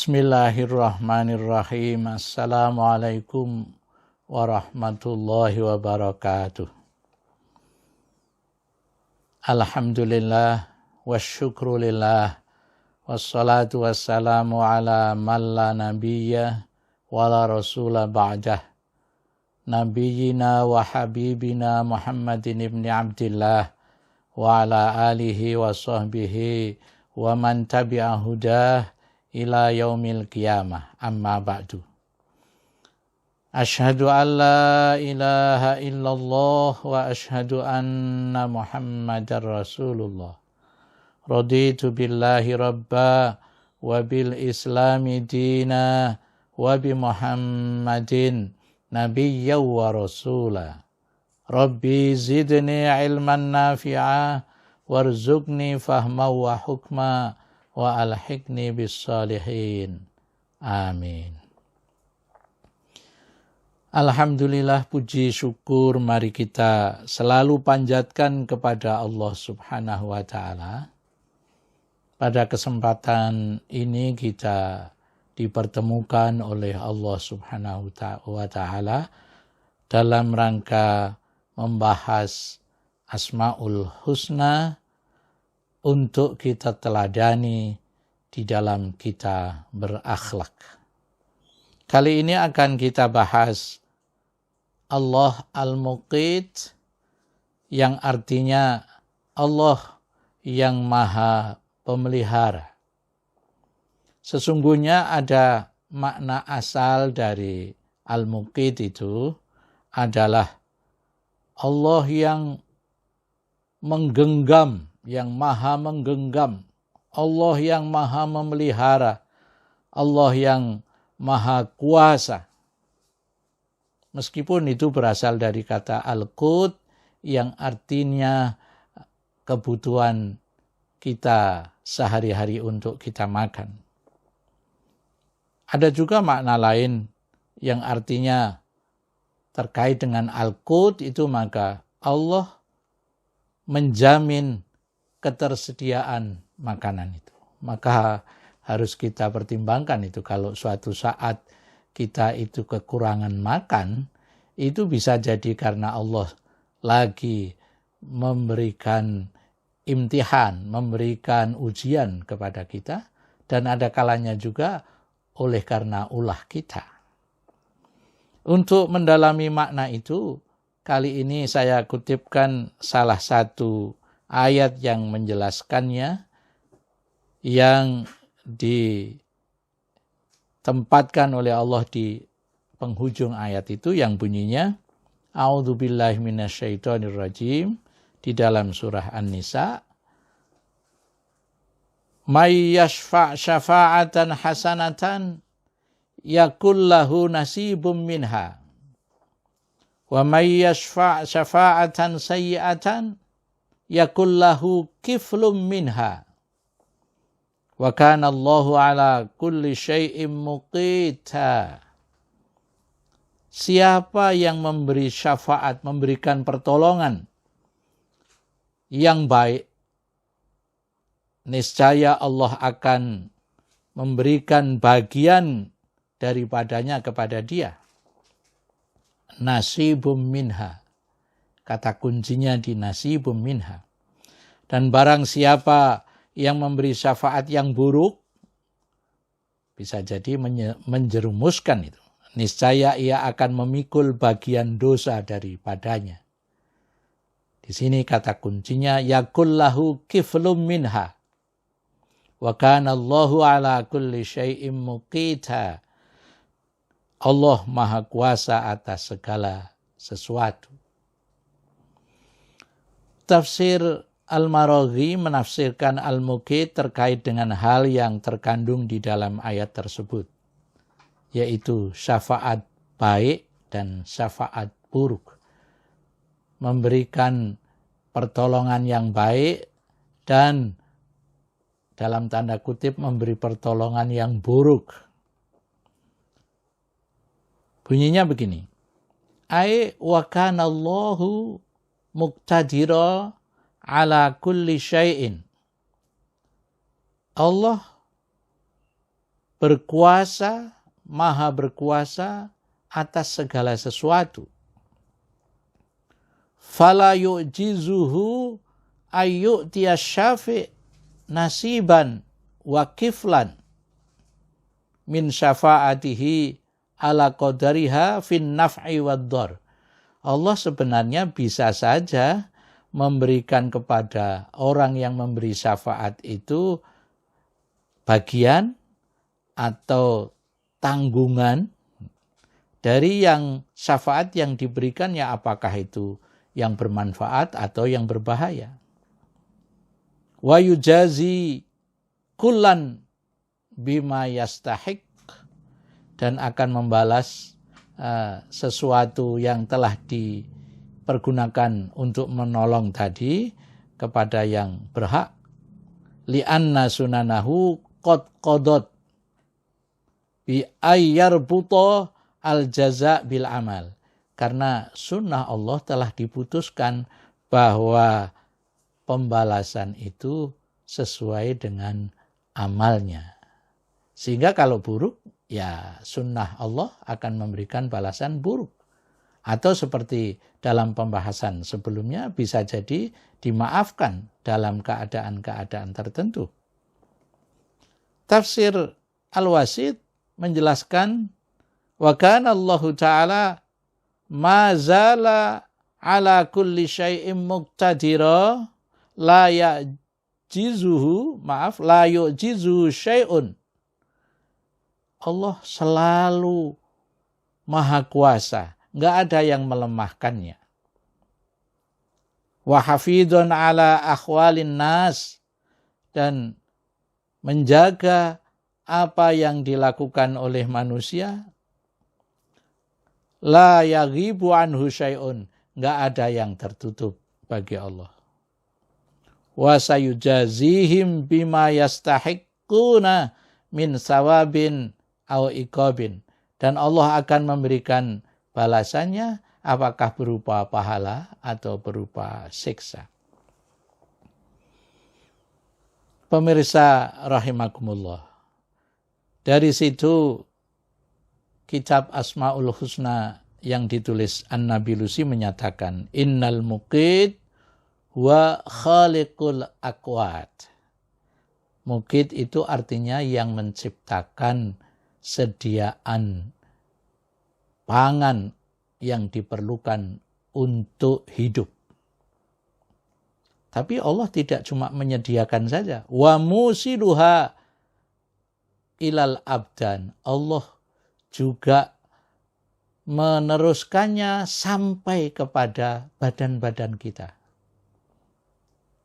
Bismillahirrahmanirrahim. Assalamualaikum warahmatullahi wabarakatuh. Alhamdulillah wasyukrulillah wassalatu wassalamu ala man la nabiyya wa la rasula ba'dah. Nabiyyina wa habibina Muhammadin ibn Abdillah wa ala alihi wa sahbihi wa man tabi'a hudah ila yaumil qiyamah, amma ba'du. Asyhadu an la ilaha illallah wa asyhadu anna Muhammadar Rasulullah. Raditu billahi rabba wa bil islami dina wa bi Muhammadin nabiyya wa rasula. Rabbi zidni ilman nafi'a warzuqni fahma wa hukma wa alhiqni bis salihin. Amin. Alhamdulillah, puji syukur mari kita selalu panjatkan kepada Allah Subhanahu wa taala. Pada kesempatan ini kita dipertemukan oleh Allah Subhanahu wa taala dalam rangka membahas Asmaul Husna untuk kita teladani di dalam kita berakhlak. Kali ini akan kita bahas Allah Al-Muqit, yang artinya Allah yang Maha Pemelihara. Sesungguhnya ada makna asal dari Al-Muqit itu adalah Allah yang menggenggam, yang maha menggenggam, Allah yang maha memelihara, Allah yang maha kuasa. Meskipun itu berasal dari kata al-qut yang artinya kebutuhan kita sehari-hari untuk kita makan. Ada juga makna lain yang artinya terkait dengan al-qut itu, maka Allah menjamin ketersediaan makanan itu. Maka harus kita pertimbangkan itu, kalau suatu saat kita itu kekurangan makan, itu bisa jadi karena Allah lagi memberikan imtihan, memberikan ujian kepada kita, dan ada kalanya juga oleh karena ulah kita. Untuk mendalami makna itu, kali ini saya kutipkan salah satu ayat yang menjelaskannya, yang ditempatkan oleh Allah di penghujung ayat itu, yang bunyinya A'udzubillahi minasyaitonirrajim, di dalam surah An-Nisa. May yashfa' syafa'atan hasanatan yakul lahu nasibum minha wa may yashfa' syafa'atan sayyi'atan yakul lahu kiflum minha wa kana Allahu ala kulli syai'in muqita. Siapa yang memberi syafaat, memberikan pertolongan yang baik, niscaya Allah akan memberikan bagian daripadanya kepada dia. Nasibum minha. Kata kuncinya di nasibum minha. Dan barang siapa yang memberi syafaat yang buruk, bisa jadi menjerumuskan itu. Niscaya ia akan memikul bagian dosa daripadanya. Di sini kata kuncinya, yakullahu kiflum minha. Wa kana Allahu ala kulli syai'in muqita. Allah maha kuasa atas segala sesuatu. Tafsir Al-Maraghi menafsirkan Al-Muqit terkait dengan hal yang terkandung di dalam ayat tersebut, yaitu syafaat baik dan syafaat buruk. Memberikan pertolongan yang baik dan dalam tanda kutip memberi pertolongan yang buruk. Bunyinya begini. Ai wa kana Allahu muqtadira ala kulli syai'in. Allah berkuasa, maha berkuasa atas segala sesuatu. Fala yu'jizuhu ayyu'tiya syafi' nasiban wa kiflan min syafa'atihi ala qadariha fin naf'i wad dhar. Allah sebenarnya bisa saja memberikan kepada orang yang memberi syafaat itu bagian atau tanggungan dari yang syafaat yang diberikan, ya apakah itu yang bermanfaat atau yang berbahaya. Wa yujazi kullan bima yastahiq, dan akan membalas sesuatu yang telah dipergunakan untuk menolong tadi kepada yang berhak. Li'anna sunanahu qad qadot bi ayyarbuto al-jaza' bil amal. Karena sunnah Allah telah diputuskan bahwa pembalasan itu sesuai dengan amalnya. Sehingga kalau buruk, ya sunnah Allah akan memberikan balasan buruk. Atau seperti dalam pembahasan sebelumnya, bisa jadi dimaafkan dalam keadaan-keadaan tertentu. Tafsir Al-Wasit menjelaskan, wa kana Allahu ta'ala ma zala ala kulli syai'in muqtadira la yu'jizuhu syai'un. Allah selalu maha kuasa, enggak ada yang melemahkannya. Wa hafidun ala akhwalin nas, dan menjaga apa yang dilakukan oleh manusia. La yaghibu anhu syai'un, enggak ada yang tertutup bagi Allah. Wa sayujazihim bima yastahiqquna min sawabin au iqabin, dan Allah akan memberikan balasannya apakah berupa pahala atau berupa siksa. Pemirsa rahimakumullah, dari situ kitab Asmaul Husna yang ditulis An-Nabilusi menyatakan, innal muqit wa khaliqul aqwat. Muqit itu artinya yang menciptakan sediaan pangan yang diperlukan untuk hidup. Tapi Allah tidak cuma menyediakan saja. Wa musiluha ilal abdan. Allah juga meneruskannya sampai kepada badan-badan kita.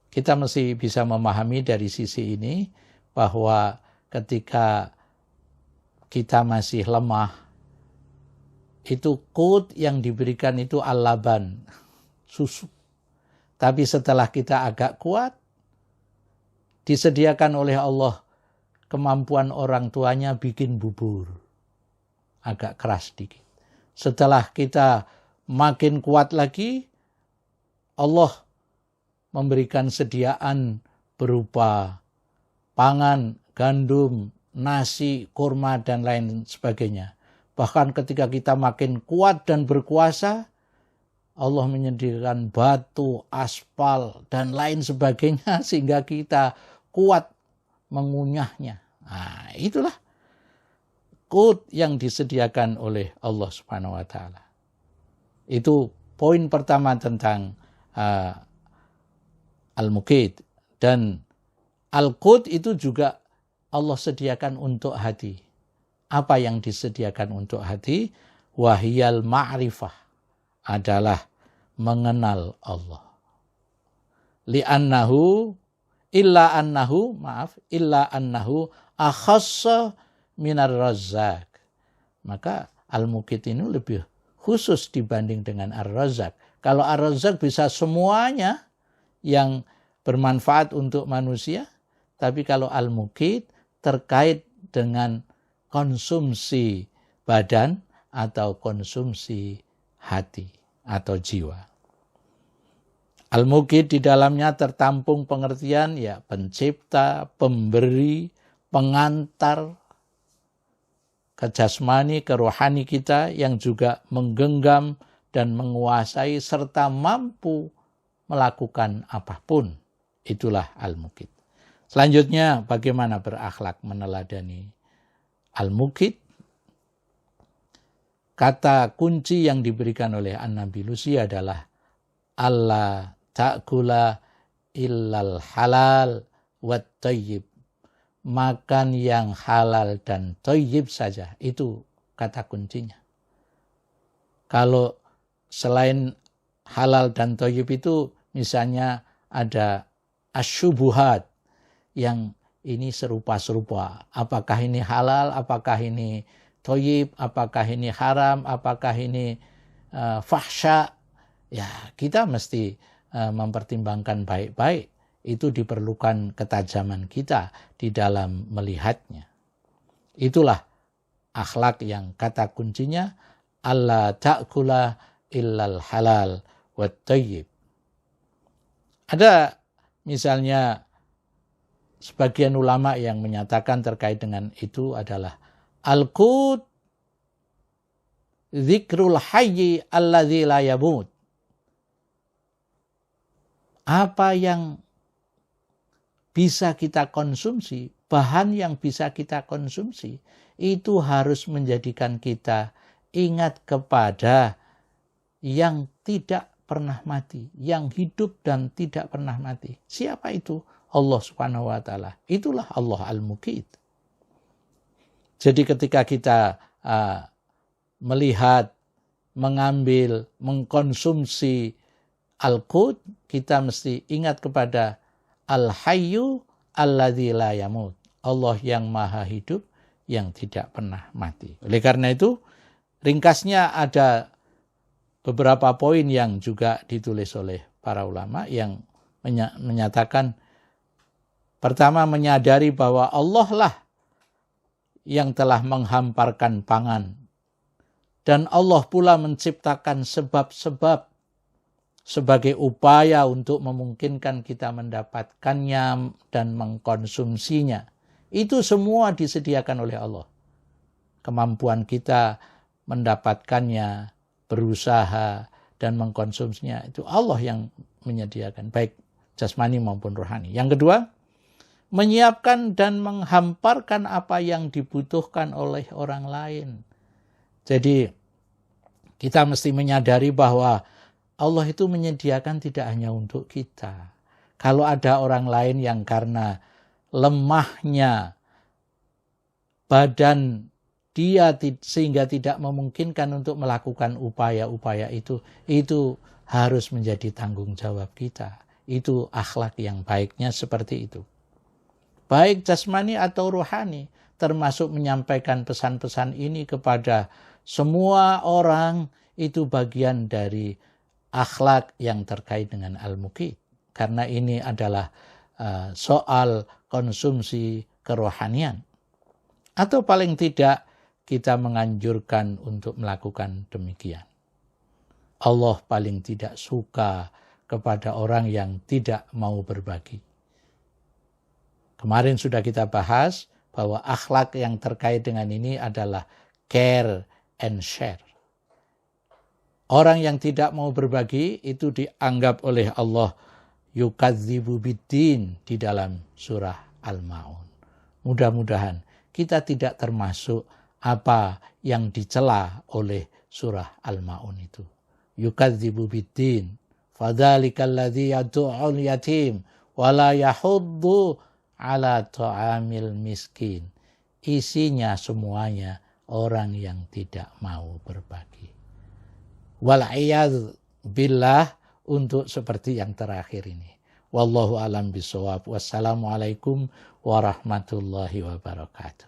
Kita mesti bisa memahami dari sisi ini bahwa ketika kita masih lemah, itu qut yang diberikan itu al-laban, susu. Tapi setelah kita agak kuat, disediakan oleh Allah kemampuan orang tuanya bikin bubur. Agak keras dikit. Setelah kita makin kuat lagi, Allah memberikan sediaan berupa pangan, gandum, nasi, kurma, dan lain sebagainya. Bahkan ketika kita makin kuat dan berkuasa, Allah menyediakan batu, aspal, dan lain sebagainya sehingga kita kuat mengunyahnya. Nah, itulah qut yang disediakan oleh Allah Subhanahu wa taala. Itu poin pertama tentang al-muqit. Dan al-qut itu juga Allah sediakan untuk hati. Apa yang disediakan untuk hati? Wahiyal ma'rifah, adalah mengenal Allah. Illa annahu akhassa minar razzaq. Maka al-muqit ini lebih khusus dibanding dengan ar-razzaq. Kalau ar-razzaq bisa semuanya yang bermanfaat untuk manusia, tapi kalau al-muqit terkait dengan konsumsi badan atau konsumsi hati atau jiwa. Al-muqit di dalamnya tertampung pengertian ya pencipta, pemberi, pengantar, ke jasmani, ke rohani kita yang juga menggenggam dan menguasai serta mampu melakukan apapun. Itulah al-muqit. Selanjutnya, bagaimana berakhlak meneladani al-muqit? Kata kunci yang diberikan oleh An-Nabi Lusi adalah Allah ta'kula illal halal wat thayyib. Makan yang halal dan thayyib saja. Itu kata kuncinya. Kalau selain halal dan thayyib itu misalnya ada asyubuhat yang ini serupa-serupa. Apakah ini halal, apakah ini thayyib, apakah ini haram, apakah ini fahsya. Ya, kita mesti mempertimbangkan baik-baik. Itu diperlukan ketajaman kita di dalam melihatnya. Itulah akhlak yang kata kuncinya alla ta'kula illal halal wat thayyib. Ada misalnya sebagian ulama yang menyatakan terkait dengan itu adalah al-qut dzikrul hayyi alladzi la yamut. Apa yang bisa kita konsumsi, bahan yang bisa kita konsumsi, itu harus menjadikan kita ingat kepada yang tidak pernah mati, yang hidup dan tidak pernah mati. Siapa itu? Allah Subhanahu wa taala. Itulah Allah Al-Muqit. Jadi ketika kita melihat, mengambil, mengkonsumsi al-qut, kita mesti ingat kepada Al-Hayyu alladzi la yamut. Allah yang maha hidup, yang tidak pernah mati. Oleh karena itu, ringkasnya ada beberapa poin yang juga ditulis oleh para ulama yang menyatakan, pertama menyadari bahwa Allah lah yang telah menghamparkan pangan. Dan Allah pula menciptakan sebab-sebab sebagai upaya untuk memungkinkan kita mendapatkannya dan mengkonsumsinya. Itu semua disediakan oleh Allah. Kemampuan kita mendapatkannya, berusaha dan mengkonsumsinya, itu Allah yang menyediakan, baik jasmani maupun rohani. Yang kedua, menyiapkan dan menghamparkan apa yang dibutuhkan oleh orang lain. Jadi kita mesti menyadari bahwa Allah itu menyediakan tidak hanya untuk kita. Kalau ada orang lain yang karena lemahnya badan dia sehingga tidak memungkinkan untuk melakukan upaya-upaya itu harus menjadi tanggung jawab kita. Itu akhlak yang baiknya seperti itu. Baik jasmani atau rohani, termasuk menyampaikan pesan-pesan ini kepada semua orang, itu bagian dari akhlak yang terkait dengan al-muqit. Karena ini adalah soal konsumsi kerohanian. Atau paling tidak kita menganjurkan untuk melakukan demikian. Allah paling tidak suka kepada orang yang tidak mau berbagi. Kemarin sudah kita bahas bahwa akhlak yang terkait dengan ini adalah care and share. Orang yang tidak mau berbagi itu dianggap oleh Allah yukadzibu biddin di dalam surah Al-Ma'un. Mudah-mudahan kita tidak termasuk apa yang dicela oleh surah Al-Ma'un itu. Yukadzibu biddin fadzalikal ladzi yad'ul yatim wala yahuddu ala ta'amil miskin. Isinya semuanya orang yang tidak mau berbagi. Wal'iyadz billah, untuk seperti yang terakhir ini. Wallahu a'lam bishawab. Wassalamualaikum warahmatullahi wabarakatuh.